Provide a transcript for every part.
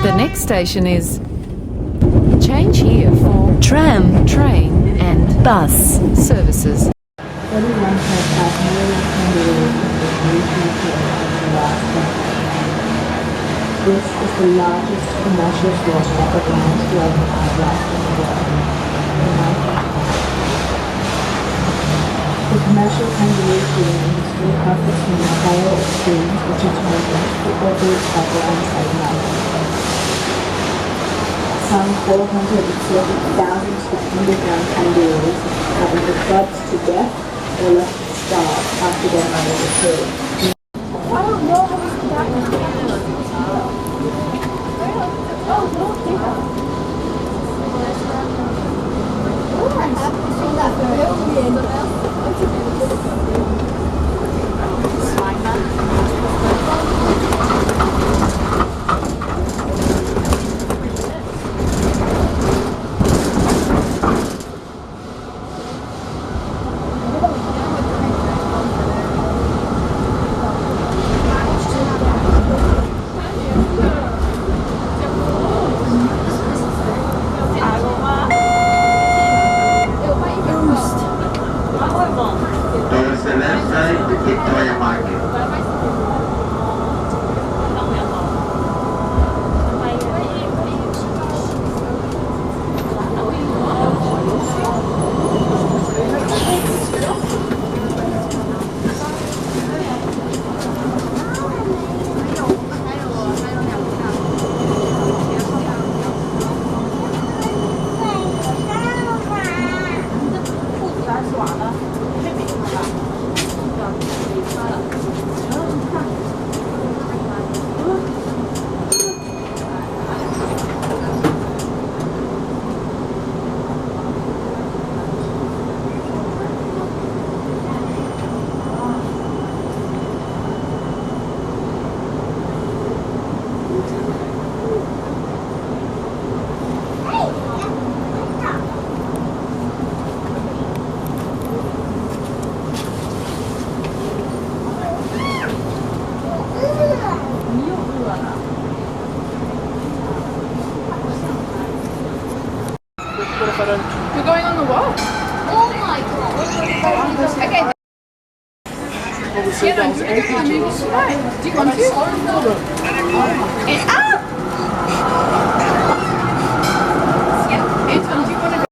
The next station is change here for tram, train and bus services. 31 has nearly congruent with Alaska. This is the largest commercial source of Atlantic flooding in Alaska in the world. The commercial kangaroo feeding industry profits from the sale of skins which are turned into football boots, buckle and saving up. Some 430,000 underground kangaroos have been clubbed to death or left to starve after their owners are killed. I don't know how to do that. We're going on the walk. Oh my god. Okay. Yeah, no, do you want to go on right? Do you want to? Yeah, Anton, do you want to go?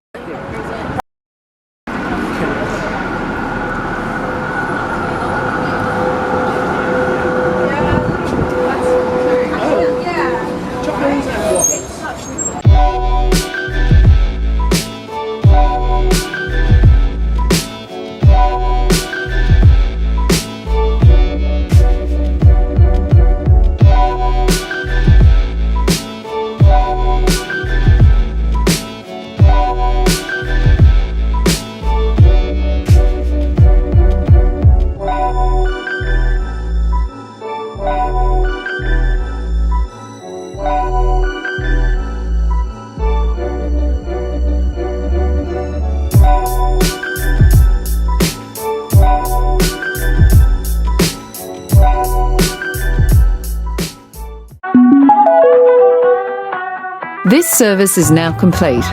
This service is now complete.